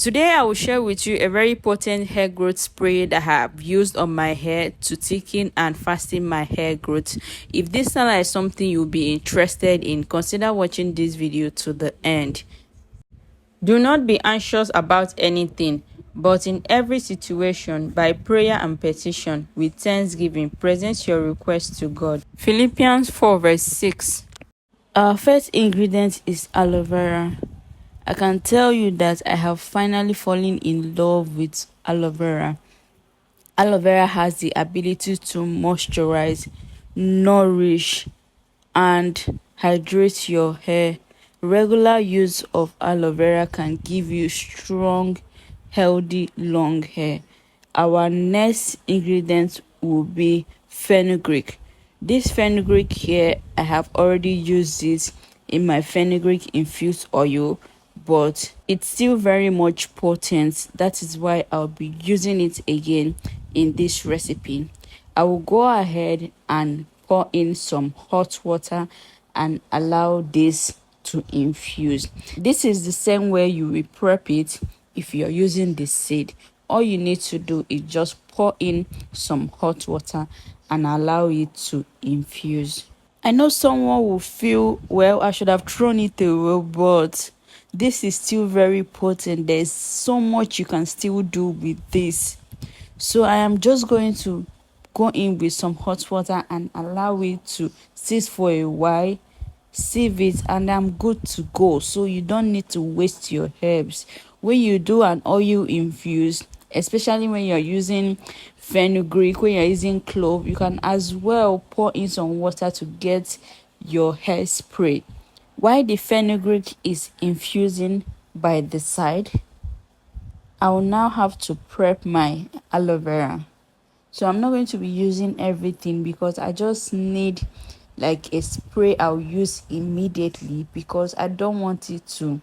Today I will share with you a very potent hair growth spray that I have used on my hair to thicken and fasten my hair growth. If this sounds like something you'll be interested in, consider watching this video to the end. Do not be anxious about anything, but in every situation, by prayer and petition, with thanksgiving, present your request to God. Philippians 4 verse 6. Our first ingredient is aloe vera. I can tell you that I have finally fallen in love with aloe vera. Aloe vera has the ability to moisturize, nourish, and hydrate your hair. Regular use of aloe vera can give you strong, healthy, long hair. Our next ingredient will be fenugreek. This fenugreek here, I have already used it in my fenugreek infused oil, but it's still very much potent. That is why I'll be using it again in this recipe. I will go ahead and pour in some hot water and allow this to infuse. This is the same way you will prep it if you're using the seed. All you need to do is just pour in some hot water and allow it to infuse. I know someone will feel, well, I should have thrown it away, but this is still very potent. There's so much you can still do with this. So I am just going to go in with some hot water and allow it to sit for a while, sieve it, and I'm good to go. So you don't need to waste your herbs. When you do an oil infuse, especially when you're using fenugreek, when you're using clove, you can as well pour in some water to get your hair spray. While the fenugreek is infusing by the side, I will now have to prep my aloe vera. So I'm not going to be using everything because I just need like a spray I'll use immediately, because I don't want it to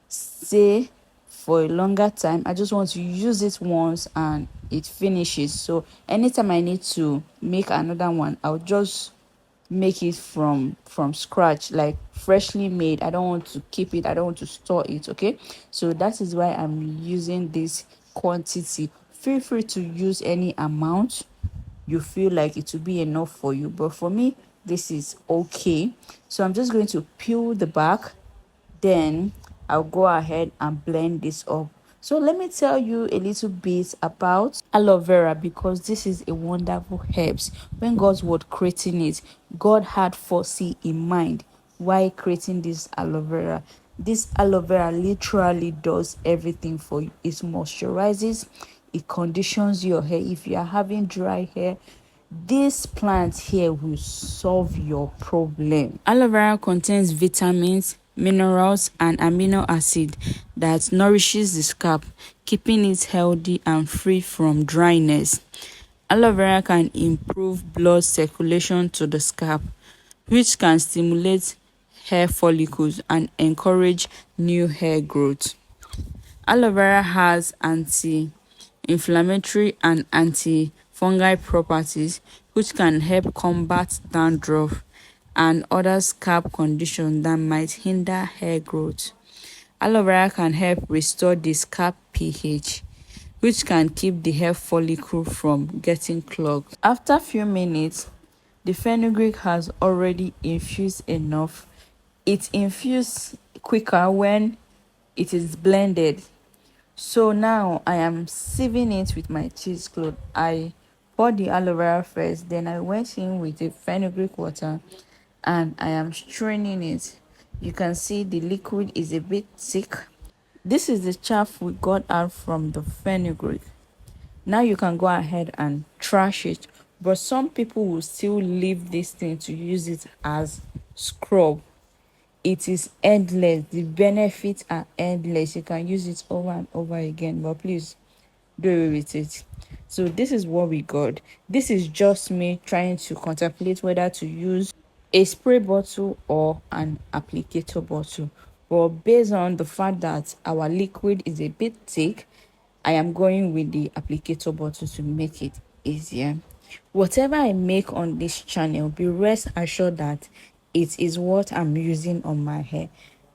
stay for a longer time. I just want to use it once and it finishes. So anytime I need to make another one, I'll just make it from scratch, like freshly made. I don't want to keep it, I don't want to store it. Okay, so that is why I'm using this quantity. Feel free to use any amount you feel like it will be enough for you, but for me this is okay. So I'm just going to peel the back, then I'll go ahead and blend this up. So let me tell you a little bit about aloe vera, because this is a wonderful herbs. When God was creating it, God had foresee in mind while creating this aloe vera. This aloe vera literally does everything for you. It moisturizes, it conditions your hair. If you are having dry hair, this plant here will solve your problem. Aloe vera contains vitamins, minerals, and amino acid that nourishes the scalp, keeping it healthy and free from dryness. Aloe vera can improve blood circulation to the scalp, which can stimulate hair follicles and encourage new hair growth. Aloe vera has anti-inflammatory and anti-fungal properties, which can help combat dandruff and other scalp conditions that might hinder hair growth. Aloe vera can help restore the scalp pH, which can keep the hair follicle from getting clogged. After a few minutes, the fenugreek has already infused enough. It infuses quicker when it is blended. So now I am sieving it with my cheesecloth. I poured the aloe vera first, then I went in with the fenugreek water and I am straining it. You can see the liquid is a bit thick. This is the chaff we got out from the fenugreek. Now you can go ahead and trash it, but some people will still leave this thing to use it as scrub. It is endless. The benefits are endless. You can use it over and over again, but please do away with it. So this is what we got. This is just me trying to contemplate whether to use a spray bottle or an applicator bottle, but based on the fact that our liquid is a bit thick, I am going with the applicator bottle to make it easier. Whatever I make on this channel, be rest assured that it is what I'm using on my hair.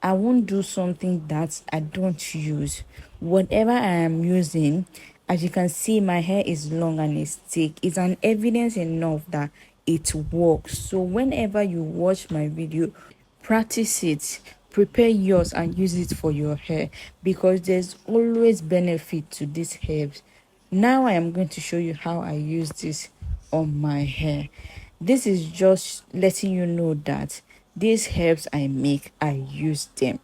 I won't do something that I don't use. whatever I am using, as you can see, my hair is long and it's thick. It's an evidence enough that it works. So whenever you watch my video, practice it, prepare yours and use it for your hair, because there's always benefit to these herbs. Now I am going to show you how I use this on my hair. This is just letting you know that these herbs I make, I use them.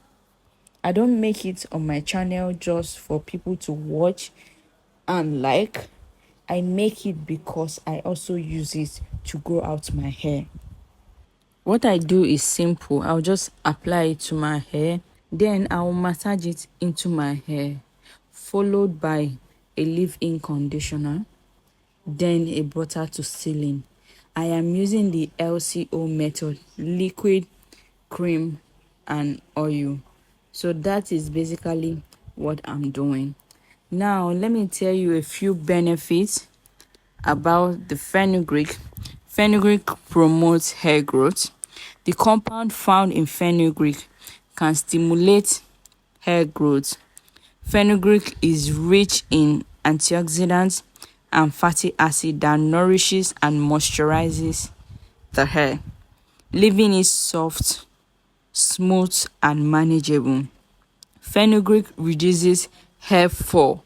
I don't make it on my channel just for people to watch and like. I make it because I also use it to grow out my hair. What I do is simple. I'll just apply it to my hair, then I'll massage it into my hair, followed by a leave-in conditioner, then a butter to sealing. I am using the LCO method, liquid, cream and oil. So that is basically what I'm doing. Now let me tell you a few benefits about the fenugreek. Fenugreek promotes hair growth. The compound found in fenugreek can stimulate hair growth. Fenugreek is rich in antioxidants and fatty acid that nourishes and moisturizes the hair, leaving it soft, smooth and manageable. Fenugreek reduces hair fall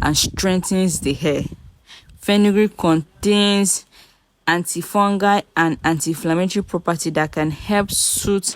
and strengthens the hair. Fenugreek contains antifungal and anti-inflammatory property that can help soothe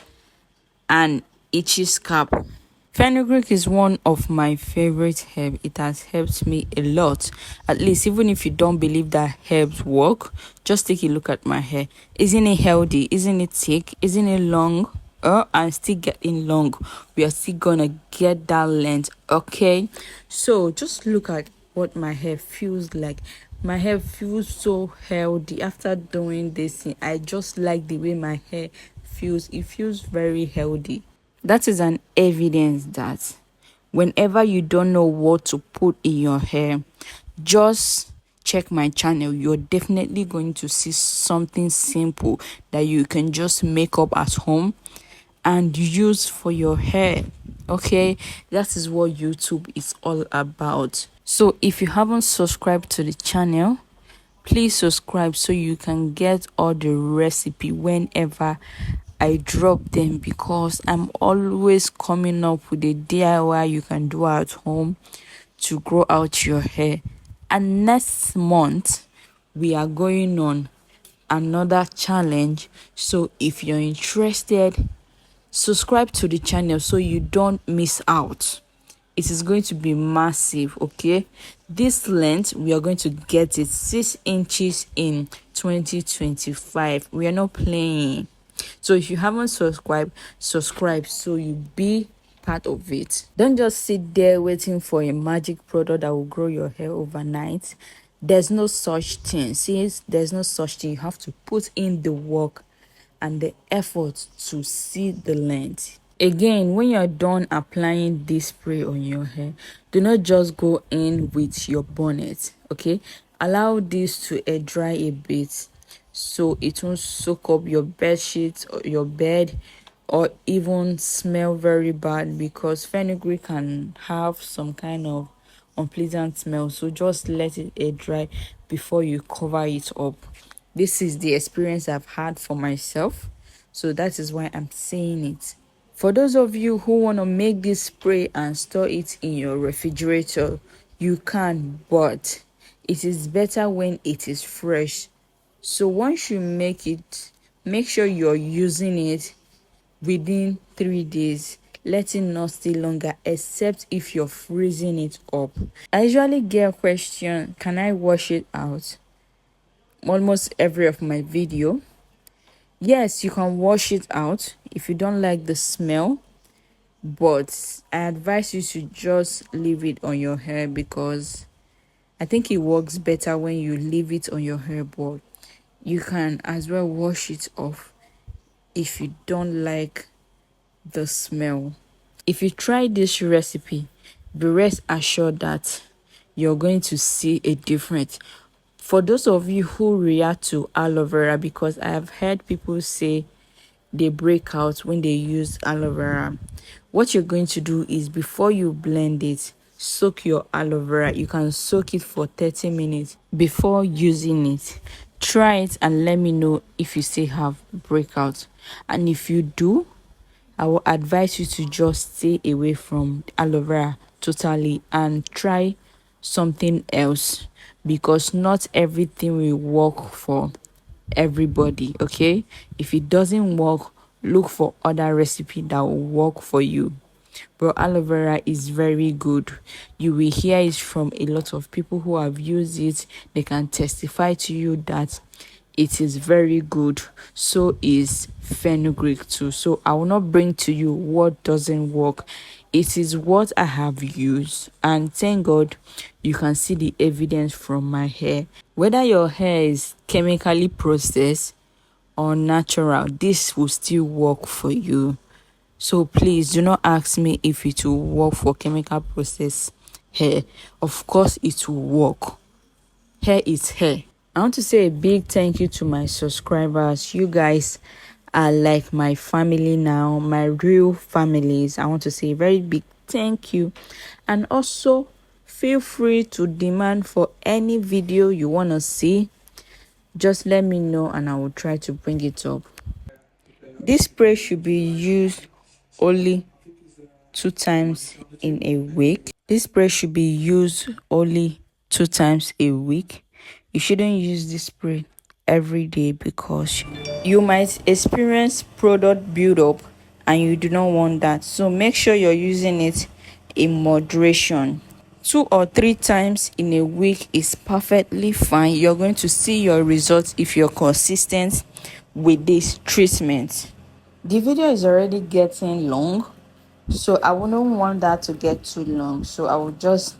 an itchy scalp. Fenugreek is one of my favorite herbs. It has helped me a lot. At least, even if you don't believe that herbs work, just take a look at my hair. Isn't it healthy? Isn't it thick? Isn't it long? And still getting long. We are still gonna get that length, okay? So just look at what my hair feels like. My hair feels so healthy after doing this thing. I just like the way my hair feels. It feels very healthy. That is an evidence that whenever you don't know what to put in your hair, just check my channel. You're definitely going to see something simple that you can just make up at home and use for your hair. Okay, that is what YouTube is all about. So if you haven't subscribed to the channel, please subscribe so you can get all the recipe whenever I drop them, because I'm always coming up with a DIY you can do at home to grow out your hair. And next month we are going on another challenge. So if you're interested, subscribe to the channel so you don't miss out. It is going to be massive, okay? This length, we are going to get it 6 inches in 2025. We are not playing. So if you haven't subscribed, subscribe so you be part of it. Don't just sit there waiting for a magic product that will grow your hair overnight. There's no such thing. Since there's no such thing, you have to put in the work and the effort to see the length. Again, when you're done applying this spray on your hair, do not just go in with your bonnet, okay? Allow this to air dry a bit so it won't soak up your bed sheets or your bed, or even smell very bad, because fenugreek can have some kind of unpleasant smell. So just let it air dry before you cover it up. This is the experience I've had for myself, so that is why I'm saying it. For those of you who want to make this spray and store it in your refrigerator, you can, but it is better when it is fresh. So once you make it, make sure you're using it within 3 days. Let it not stay longer, except if you're freezing it up. I usually get a question, can I wash it out? Almost every of my video. Yes, you can wash it out if you don't like the smell, but I advise you to just leave it on your hair, because I think it works better when you leave it on your hair. But you can as well wash it off if you don't like the smell. If you try this recipe, be rest assured that you're going to see a difference. For those of you who react to aloe vera, because I have heard people say they break out when they use aloe vera, what you're going to do is, before you blend it, soak your aloe vera. You can soak it for 30 minutes before using it. Try it and let me know if you still have breakouts. And if you do, I will advise you to just stay away from aloe vera totally and try something else, because not everything will work for everybody. Okay, if it doesn't work, look for other recipe that will work for you. But aloe vera is very good. You will hear it from a lot of people who have used it. They can testify to you that it is very good. So is fenugreek too. So I will not bring to you what doesn't work. It is what I have used, and thank God you can see the evidence from my hair. Whether your hair is chemically processed or natural, this will still work for you. So please do not ask me if it will work for chemical process hair. Of course it will work. Hair is hair. I want to say a big thank you to my subscribers. You guys are like my family now, my real families. I want to say a very big thank you. And also feel free to demand for any video you want to see. Just let me know and I will try to bring it up. This spray should be used only 2 times in a week. This spray should be used only 2 times a week. You shouldn't use this spray every day because you might experience product buildup and you do not want that. So make sure you're using it in moderation. 2 or 3 times in a week is perfectly fine. You're going to see your results if you're consistent with this treatment. The video is already getting long, so I wouldn't want that to get too long. So I will just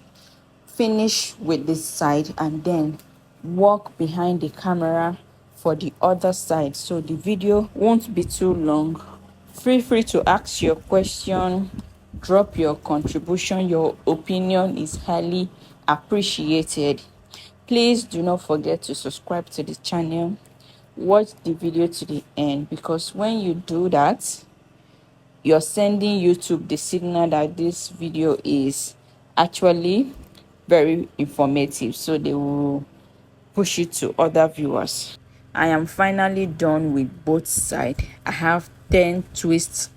finish with this side and then walk behind the camera for the other side, so the video won't be too long. Feel free to ask your question, drop your contribution. Your opinion is highly appreciated. Please do not forget to subscribe to the channel. Watch the video to the end, because when you do that, you're sending YouTube the signal that this video is actually very informative, so they will push it to other viewers. I am finally done with both sides. I have 10 twists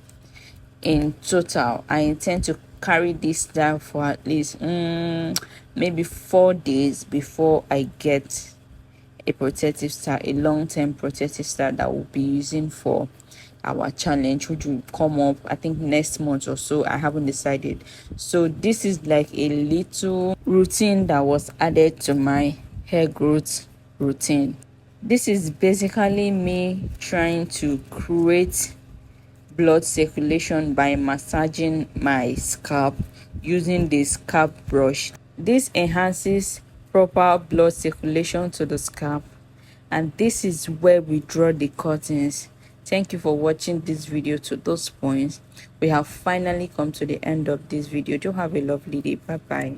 in total. I intend to carry this down for at least maybe 4 days before I get a protective style, a long-term protective style that we'll be using for our challenge, which will come up I think next month or so. I haven't decided. So this is like a little routine that was added to my hair growth routine. This is basically me trying to create blood circulation by massaging my scalp using the scalp brush. This enhances proper blood circulation to the scalp, and this is where we draw the curtains. Thank you for watching this video to those points. We have finally come to the end of this video. Do have a lovely day. Bye bye.